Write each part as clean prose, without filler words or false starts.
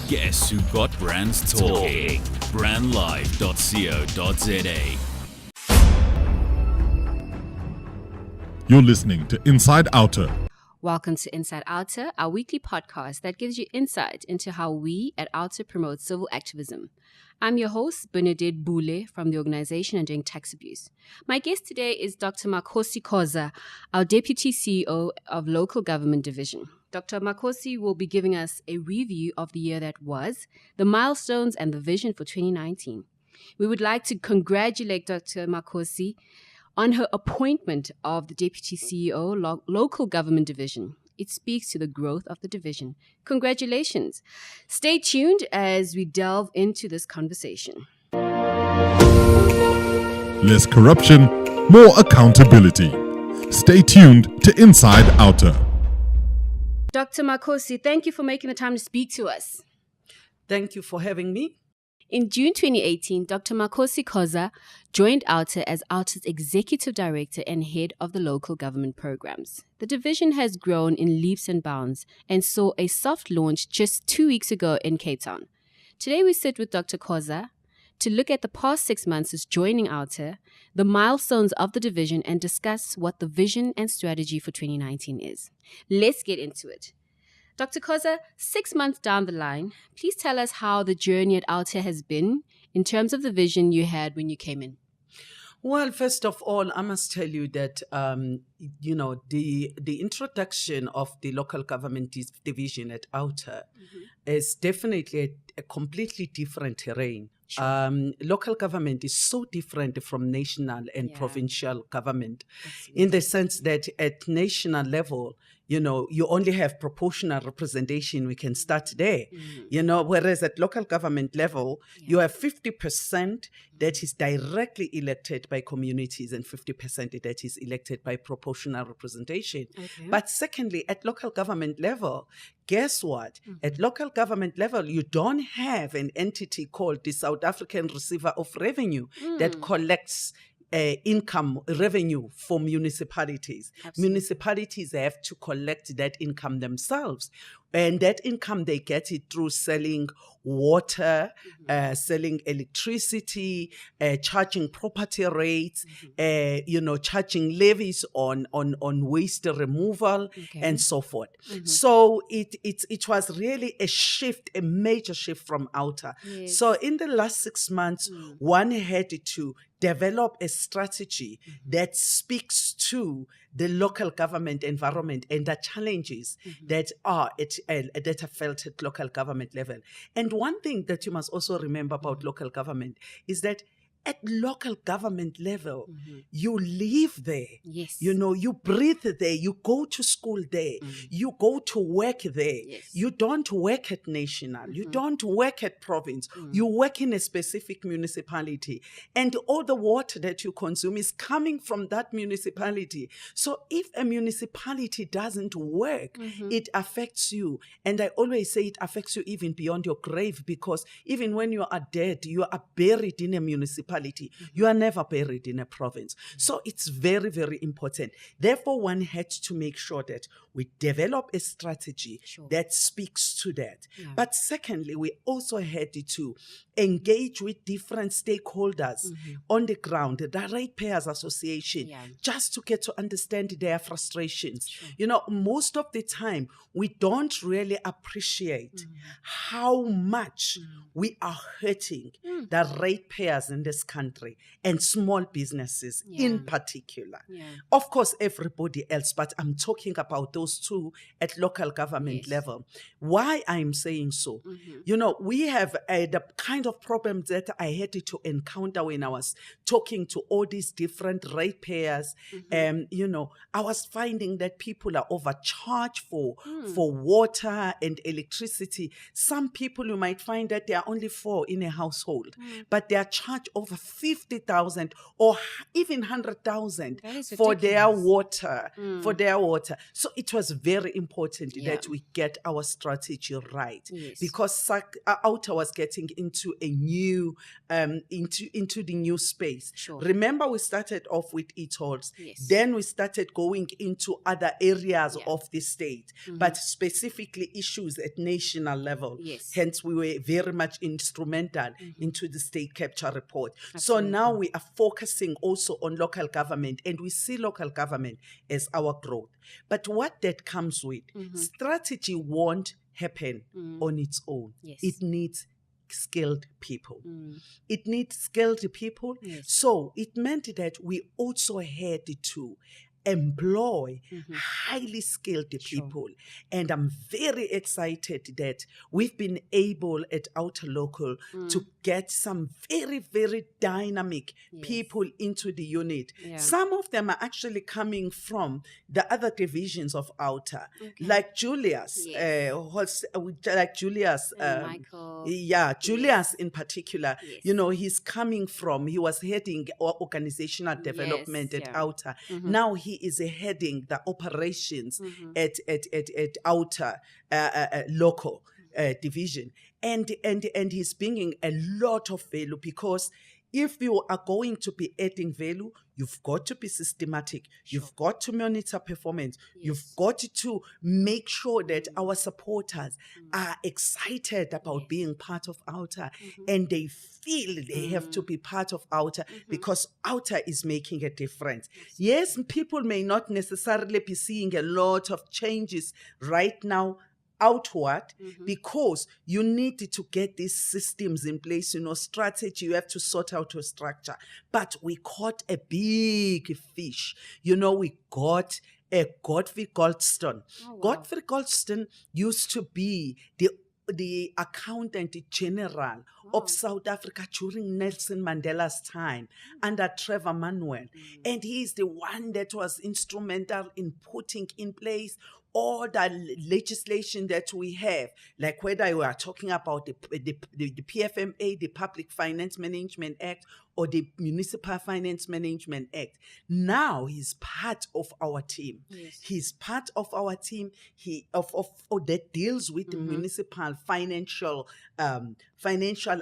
Guess who got brands talking? Brandlive.co.za. You're listening to Inside OUTA. Welcome to Inside OUTA, our weekly podcast that gives you insight into how we at OUTA promote civil activism. I'm your host, Bernadette Bule from the Organization Undoing Tax Abuse. My guest today is Dr. Makhosi Khoza, our Deputy CEO of Local Government Division. Dr. Makhosi will be giving us a review of the year that was, the milestones and the vision for 2019. We would like to congratulate Dr. Makhosi on her appointment of the Deputy CEO, Local Government Division. It speaks to the growth of the division. Congratulations. Stay tuned as we delve into this conversation. Less corruption, more accountability. Stay tuned to Inside OUTA. Dr. Makhosi, thank you for making the time to speak to us. Thank you for having me. In June 2018, Dr. Makhosi Khoza joined OUTA as OUTA's Executive Director and Head of the Local Government Programs. The division has grown in leaps and bounds and saw a soft launch just 2 weeks ago in Cape Town. Today we sit with Dr. Khoza to look at the past 6 months as joining OUTA, the milestones of the division, and discuss what the vision and strategy for 2019 is. Let's get into it. Dr. Khoza, 6 months down the line, please tell us how the journey at OUTA has been in terms of the vision you had when you came in. Well, first of all, I must tell you that, the introduction of the local government division at OUTA is definitely a completely different terrain. Sure. Local government is so different from national and provincial government. Absolutely. In the sense that at national level, you only have proportional representation. We can start there, whereas at local government level, you have 50% that is directly elected by communities and 50% that is elected by proportional representation. Okay. But secondly, at local government level, guess what? At local government level, you don't have an entity called the South African Receiver of Revenue that collects income revenue for municipalities. Absolutely. Municipalities have to collect that income themselves. And that income, they get it through selling water, selling electricity, charging property rates, charging levies on waste removal, and so forth. So it was really a major shift from OUTA. Yes. So in the last 6 months, one had to develop a strategy that speaks to the local government environment and the challenges that are that are felt at local government level. And one thing that you must also remember about local government is that at local government level, you live there. Yes. You breathe there. You go to school there. You go to work there. Yes. You don't work at national. You don't work at province. You work in a specific municipality. And all the water that you consume is coming from that municipality. So if a municipality doesn't work, it affects you. And I always say it affects you even beyond your grave, because even when you are dead, you are buried in a municipality. You are never buried in a province. So it's very, very important. Therefore, one had to make sure that we develop a strategy that speaks to that. Yeah. But secondly, we also had to engage with different stakeholders on the ground, the Ratepayers Association, just to get to understand their frustrations. Sure. Most of the time, we don't really appreciate how much we are hurting the ratepayers in this country and small businesses in particular. Yeah. Of course, everybody else, but I'm talking about those two at local government level. Why I'm saying so? We have the kind of problems that I had to encounter when I was talking to all these different ratepayers. I was finding that people are overcharged for water and electricity. Some people, you might find that there are only 4 in a household, but they are charged over over 50,000 or even 100,000 That is for their ridiculous. water, for their water. So it was very important Yeah. that we get our strategy right, Yes. because OUTA was getting into a new, into the new space. Sure. Remember, we started off with e-tolls. Yes. Then we started going into other areas Yeah. of the state, but specifically issues at national level. Yes. Hence, we were very much instrumental into the state capture report. Absolutely. So now we are focusing also on local government, and we see local government as our growth. But what that comes with, strategy won't happen on its own. Yes. It needs skilled people. It needs skilled people. Yes. So it meant that we also had to employ highly skilled people. And I'm very excited that we've been able at OUTA Local to get some very, very dynamic people into the unit. Yeah. Some of them are actually coming from the other divisions of OUTA, like Julius, Michael. Julius in particular. Yes. You know, he was heading organizational development at yeah. OUTA. Now he is heading the operations at OUTA local division, and he's bringing a lot of value, because if you are going to be adding value, you've got to be systematic. You've got to monitor performance. You've got to make sure that our supporters are excited about being part of OUTA, and they feel they have to be part of OUTA because OUTA is making a difference. Yes, people may not necessarily be seeing a lot of changes right now outward, because you need to get these systems in place, strategy. You have to sort out your structure. But we caught a big fish. We got a Godfrey Goldstone. Oh, wow. Godfrey Goldstone used to be the accountant general of South Africa during Nelson Mandela's time under Trevor Manuel. And he is the one that was instrumental in putting in place all the legislation that we have, like whether we are talking about the PFMA, the Public Finance Management Act, or the Municipal Finance Management Act. Now he's part of our team. Yes. He's part of our team. That deals with the municipal financial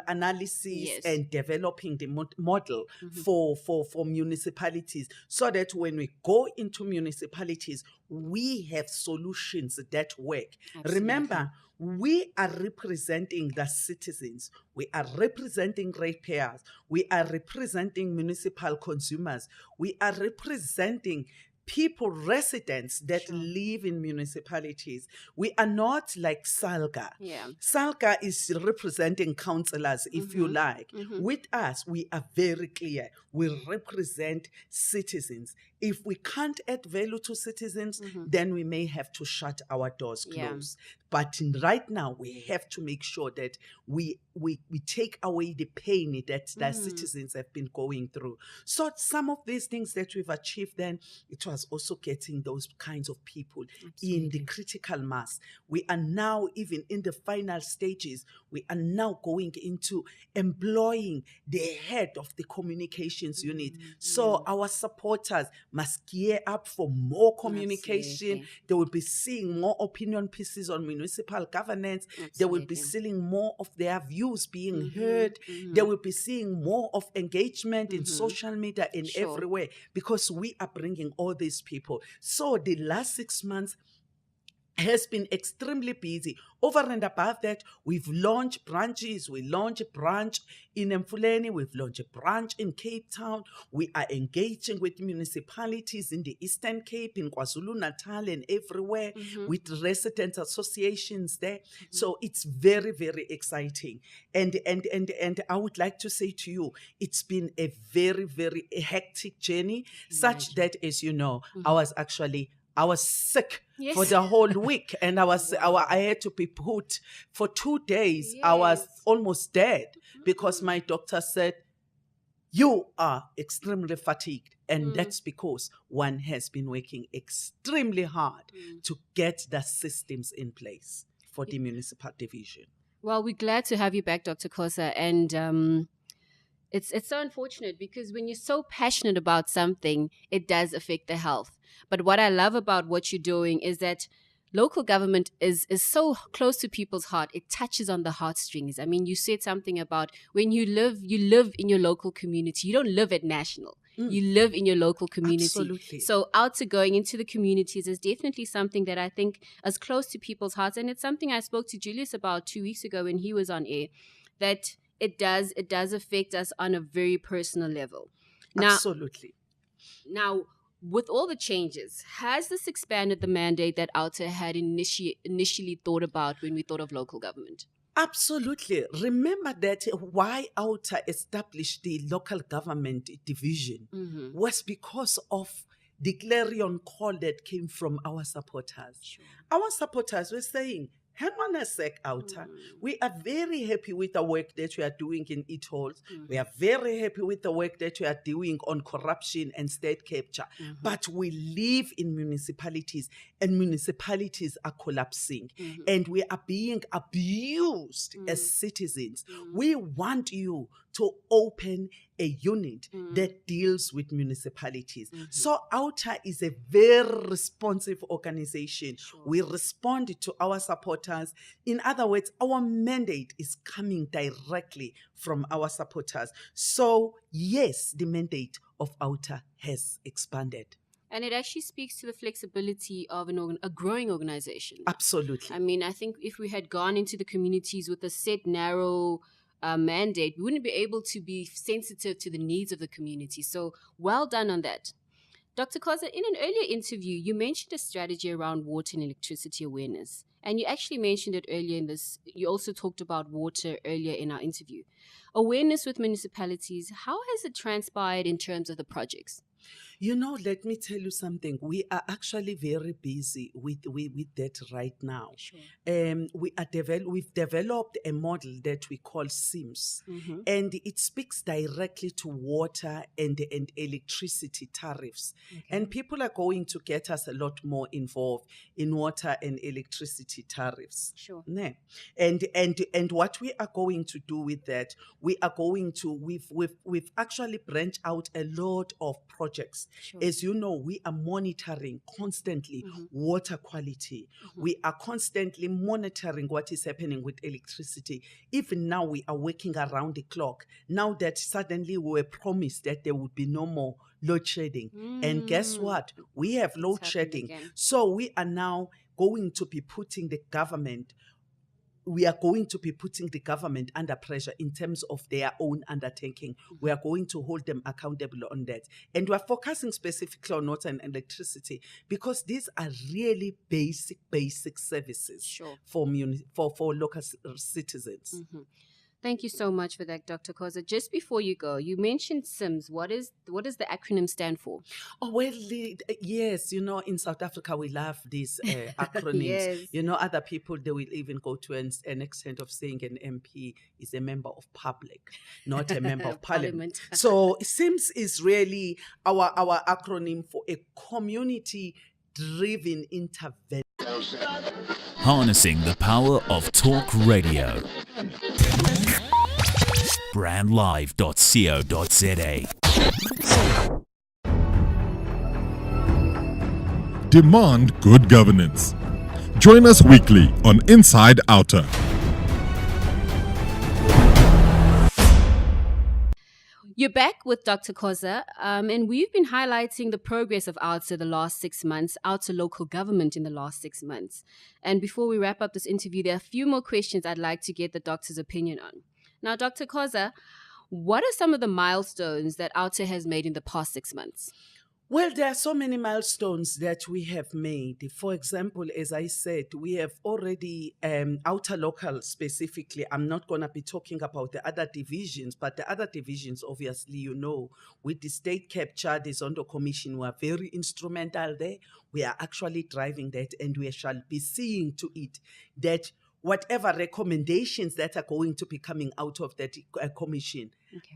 analysis and developing the model for municipalities, so that when we go into municipalities, we have solutions that work. Absolutely. Remember, we are representing the citizens. We are representing ratepayers. We are representing municipal consumers. We are representing people, residents that live in municipalities. We are not like SALGA. Yeah. SALGA is representing councillors, if you like. With us, we are very clear. We represent citizens. If we can't add value to citizens, then we may have to shut our doors closed. But right now, we have to make sure that we take away the pain that the citizens have been going through. So some of these things that we've achieved, then it was also getting those kinds of people in the critical mass. We are now even in the final stages. We are now going into employing the head of the communications unit. So our supporters must gear up for more communication. They will be seeing more opinion pieces on municipal governance. They will be seeing more of their views being heard. They will be seeing more of engagement in social media and everywhere, because we are bringing all these people. So the last 6 months has been extremely busy. Over and above that, we've launched branches. We launched a branch in Mfuleni. We've launched a branch in Cape Town. We are engaging with municipalities in the Eastern Cape, in KwaZulu-Natal, and everywhere, with resident associations there. So it's very, very exciting. And I would like to say to you, it's been a very, very hectic journey, such that, as you know, I was sick for the whole week, and I had to be put for 2 days. I was almost dead because my doctor said, you are extremely fatigued. And that's because one has been working extremely hard to get the systems in place for the municipal division. Well, we're glad to have you back, Dr. Khoza. And It's so unfortunate because when you're so passionate about something, it does affect the health. But what I love about what you're doing is that local government is so close to people's heart. It touches on the heartstrings. I mean, you said something about when you live in your local community. You don't live at national. You live in your local community. Absolutely. So OUTA going into the communities is definitely something that I think is close to people's hearts. And it's something I spoke to Julius about 2 weeks ago when he was on air, that it does affect us on a very personal level. Absolutely. Now, with all the changes, has this expanded the mandate that OUTA had initially thought about when we thought of local government? Absolutely. Remember that why OUTA established the local government division was because of the clarion call that came from our supporters. Sure. Our supporters were saying, hang on a sec, OUTA. We are very happy with the work that we are doing in e-tolls. We are very happy with the work that we are doing on corruption and state capture. But we live in municipalities, and municipalities are collapsing. And we are being abused as citizens. We want you to open a unit that deals with municipalities. So OUTA is a very responsive organization. Sure. We respond to our supporters. In other words, our mandate is coming directly from our supporters. So yes, the mandate of OUTA has expanded. And it actually speaks to the flexibility of a growing organization. Absolutely. I mean, I think if we had gone into the communities with a set, narrow mandate, we wouldn't be able to be sensitive to the needs of the community. So well done on that. Dr. Khoza, in an earlier interview, you mentioned a strategy around water and electricity awareness. And you actually mentioned it earlier in this. You also talked about water earlier in our interview. Awareness with municipalities, how has it transpired in terms of the projects? You know, let me tell you something. We are actually very busy with that right now. Sure. We've developed a model that we call SIMS, and it speaks directly to water and electricity tariffs. Okay. And people are going to get us a lot more involved in water and electricity tariffs. Sure. Ne? And what we are going to do with that, we've actually branched out a lot of projects. Sure. As you know, we are monitoring constantly water quality. We are constantly monitoring what is happening with electricity. Even now, we are working around the clock. Now that suddenly we were promised that there would be no more load shedding. And guess what? We have load shedding. Again. So we are now going to be putting the government under pressure in terms of their own undertaking. We are going to hold them accountable on that. And we're focusing specifically on water and electricity because these are really basic services Sure. for local citizens. Thank you so much for that, Dr. Khoza. Just before you go, you mentioned SIMS. What does the acronym stand for? Oh, well, yes, you know, in South Africa, we love these acronyms. Yes. You know, other people, they will even go to an extent of saying an MP is a member of public, not a member of parliament. So SIMS is really our acronym for a community-driven intervention. Harnessing the power of talk radio. Brandlive.co.za. Demand good governance. Join us weekly on Inside OUTA. You're back with Dr. Khoza, and we've been highlighting the progress of OUTA the last 6 months, OUTA local government in the last 6 months. And before we wrap up this interview, there are a few more questions I'd like to get the doctor's opinion on. Now, Dr. Khoza, what are some of the milestones that OUTA has made in the past 6 months? Well, there are so many milestones that we have made. For example, as I said, we have already, OUTA local specifically, I'm not going to be talking about the other divisions, but the other divisions, obviously, you know, with the state capture, the Zondo Commission were very instrumental there. We are actually driving that, and we shall be seeing to it that whatever recommendations that are going to be coming out of that commission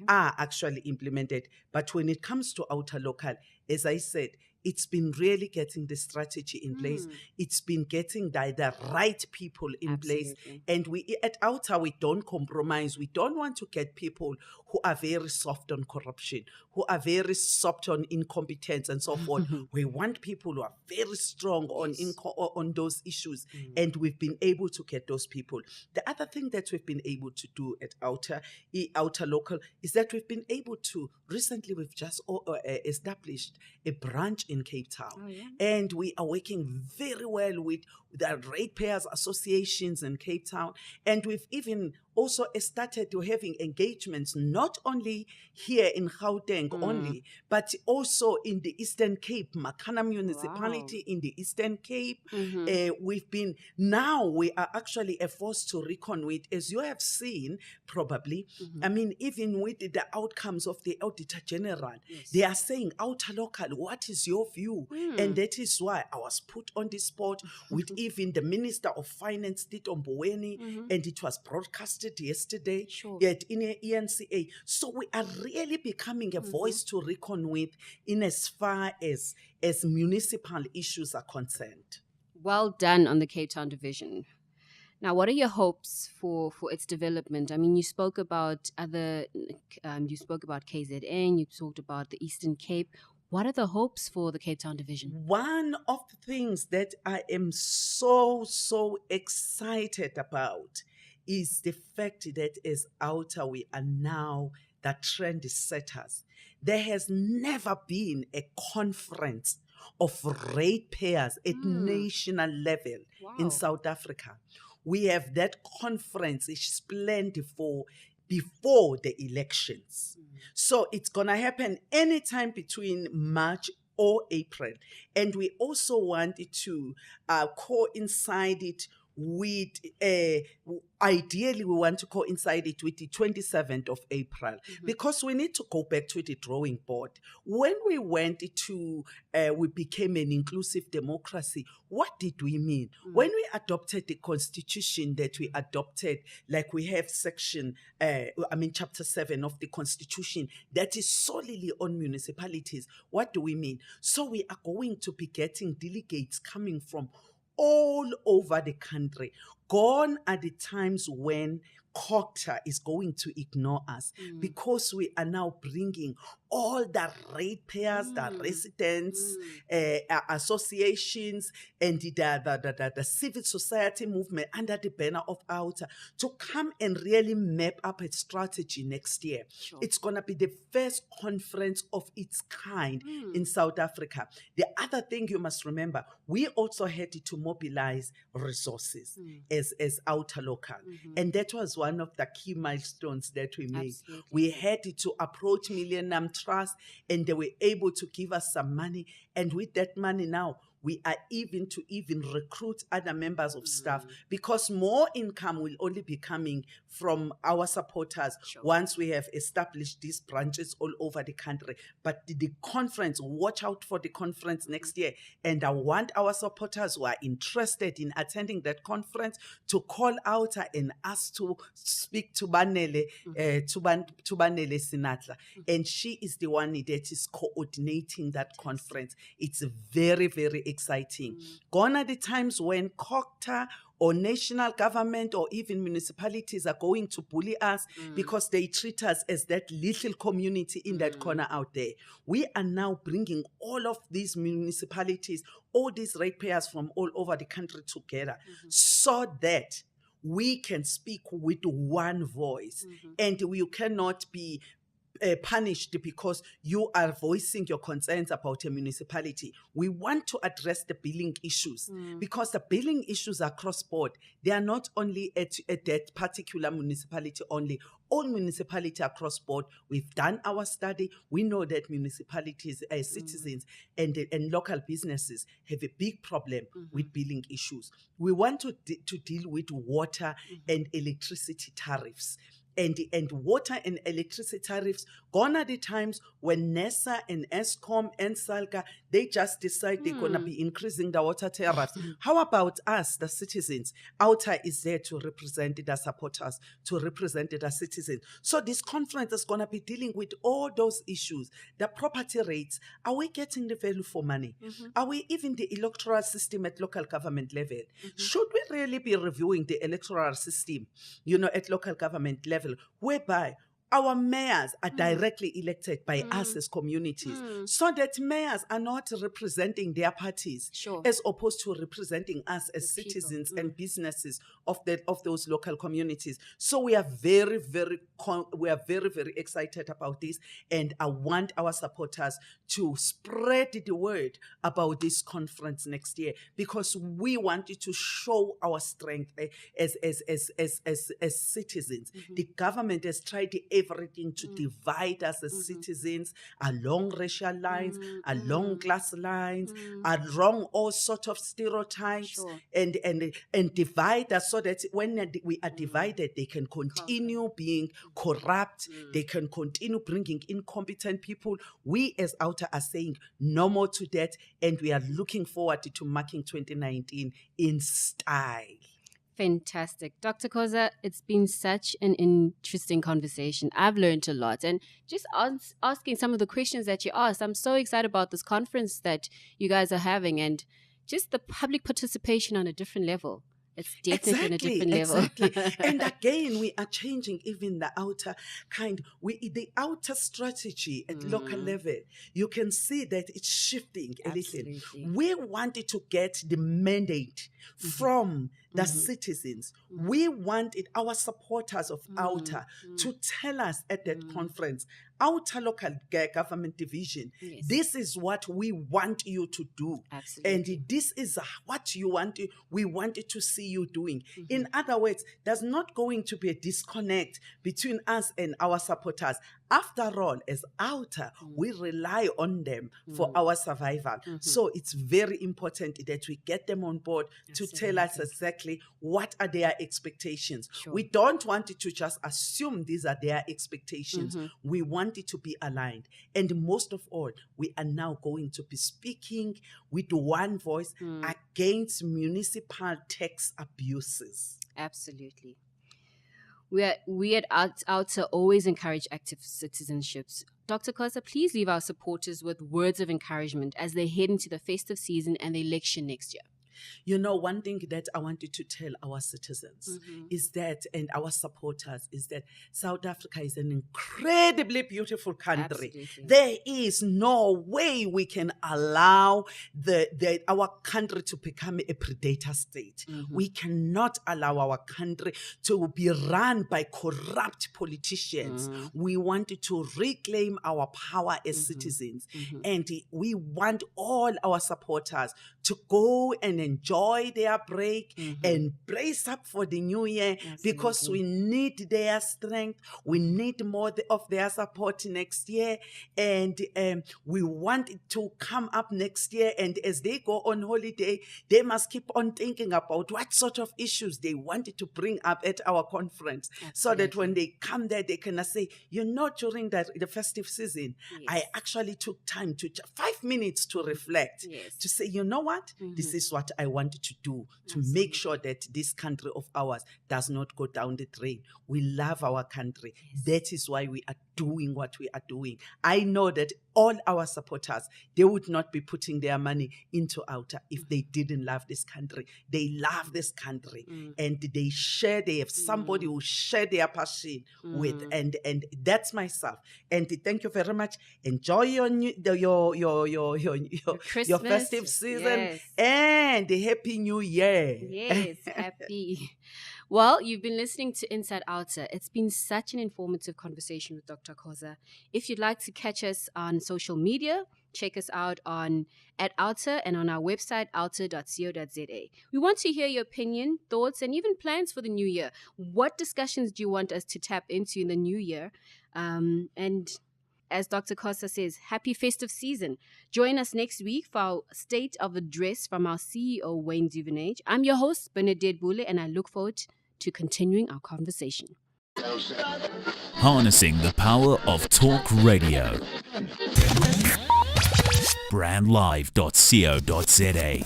are actually implemented. But when it comes to OUTA local, as I said, it's been really getting the strategy in place. It's been getting the right people in place. And we at OUTA, we don't compromise. We don't want to get people who are very soft on corruption, who are very soft on incompetence and so forth. We want people who are very strong on those issues. And we've been able to get those people. The other thing that we've been able to do at OUTA Local is that we've been able to, recently we've just established a branch in Cape Town. And we are working very well with the ratepayers associations in Cape Town. And we've even also started to having engagements not only here in Gauteng only, but also in the Eastern Cape, Makhosi municipality in the Eastern Cape. We are actually a force to reckon with, as you have seen probably. I mean, even with the outcomes of the Auditor General, they are saying, OUTA Local, what is your view? And that is why I was put on the spot with even the Minister of Finance, Tito Mboweni, and it was broadcasted yesterday yet in a ENCA. So we are really becoming a voice to reckon with in as far as municipal issues are concerned. Well done on the Cape Town division. Now, what are your hopes for its development? I mean, you spoke about you spoke about KZN, you talked about the Eastern Cape. What are the hopes for the Cape Town division? One of the things that I am so excited about is the fact that as OUTA, we are now the trend setters. There has never been a conference of ratepayers at national level in South Africa. We have that conference, it's planned for before the elections. So it's going to happen anytime between March or April. And we also wanted to coincide it with, ideally we want to coincide it with the 27th of April, because we need to go back to the drawing board. When we went to, we became an inclusive democracy, what did we mean? When we adopted the constitution that we adopted, like we have chapter 7 of the constitution that is solely on municipalities, what do we mean? So we are going to be getting delegates coming from all over the country. Gone are the times when OUTA is going to ignore us, because we are now bringing all the ratepayers, the residents, associations, and the civil society movement under the banner of OUTA to come and really map up a strategy next year. It's going to be the first conference of its kind in South Africa. The other thing you must remember, we also had to mobilize resources as OUTA Local. And that was one of the key milestones that we made. We had to approach Millennium Trust, and they were able to give us some money. And with that money now, we are even recruit other members of staff, because more income will only be coming from our supporters once we have established these branches all over the country. But the conference, watch out for the conference next year. And I want our supporters who are interested in attending that conference to call OUTA and ask to speak to Banele, to Banele Sinatla. And she is the one that is coordinating that conference. It's very, very exciting. Gone are the times when OUTA or national government or even municipalities are going to bully us because they treat us as that little community in that corner out there. We are now bringing all of these municipalities, all these ratepayers from all over the country together so that we can speak with one voice. And you cannot be punished because you are voicing your concerns about a municipality. We want to address the billing issues because the billing issues are cross-board. They are not only at that particular municipality only. All municipalities are cross-board. We've done our study. We know that municipalities, citizens and local businesses have a big problem with billing issues. We want to deal with water and electricity tariffs. and water and electricity tariffs. Gone are the times when NESA and ESCOM and SALGA, they just decide they're going to be increasing the water tariffs. How about us, the citizens? OUTA is there to represent the supporters, to represent the citizens. So this conference is going to be dealing with all those issues. The property rates, are we getting the value for money? Are we even the electoral system at local government level? Should we really be reviewing the electoral system, at local government level, whereby our mayors are directly elected by us as communities, so that mayors are not representing their parties, as opposed to representing us as citizens and businesses of those local communities. So we are very, very excited about this, and I want our supporters to spread the word about this conference next year, because we want you to show our strength as citizens. The government has tried everything to divide us as citizens along racial lines, along class lines, along all sorts of stereotypes, and divide us so that when we are divided, they can continue being corrupt, they can continue bringing incompetent people. We as OUTA are saying no more to that, and we are looking forward to marking 2019 in style. Fantastic. Dr. Khoza, it's been such an interesting conversation. I've learned a lot. And just asking some of the questions that you asked, I'm so excited about this conference that you guys are having, and just the public participation on a different level. It's definitely on a different level. Exactly. And again, we are changing even the OUTA the OUTA strategy at local level. You can see that it's shifting a little. We wanted to get the mandate from the citizens. We wanted our supporters of OUTA to tell us at that conference, OUTA local government division, this is what we want you to do. And this is what we wanted to see you doing. In other words, there's not going to be a disconnect between us and our supporters. After all, as OUTA, we rely on them for our survival. So it's very important that we get them on board to tell us exactly what are their expectations. We don't want it to just assume these are their expectations. We want it to be aligned. And most of all, we are now going to be speaking with one voice against municipal tax abuses. Absolutely. We at OUTA always encourage active citizenships. Dr. Khoza, please leave our supporters with words of encouragement as they head into the festive season and the election next year. One thing that I wanted to tell our citizens is that, and our supporters, is that South Africa is an incredibly beautiful country. Absolutely. There is no way we can allow our country to become a predator state. We cannot allow our country to be run by corrupt politicians. We wanted to reclaim our power as citizens. And we want all our supporters to go and enjoy their break and brace up for the new year, because we need their strength. We need more of their support next year. And we want it to come up next year. And as they go on holiday, they must keep on thinking about what sort of issues they wanted to bring up at our conference. So that when they come there, they can say, during the festive season, I actually took time to 5 minutes to reflect, to say, you know what? This is what I wanted to do to make sure that this country of ours does not go down the drain. We love our country. That is why we are doing what we are doing. I know that all our supporters, they would not be putting their money into OUTA if they didn't love this country. They love this country, and they have somebody who share their passion with, and that's myself. And thank you very much. Enjoy your festive season and a happy new year. Yes, happy. Well, you've been listening to Inside OUTA. It's been such an informative conversation with Dr. Khoza. If you'd like to catch us on social media, check us out at OUTA and on our website, outa.co.za. We want to hear your opinion, thoughts, and even plans for the new year. What discussions do you want us to tap into in the new year? And as Dr. Khoza says, happy festive season. Join us next week for our State of Address from our CEO, Wayne Duvenage. I'm your host, Bernadette Bule, and I look forward to continuing our conversation. Harnessing the power of talk radio. Brandlive.co.za.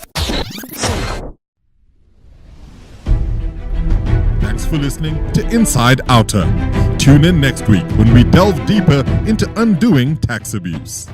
Thanks for listening to Inside OUTA. Tune in next week when we delve deeper into undoing tax abuse.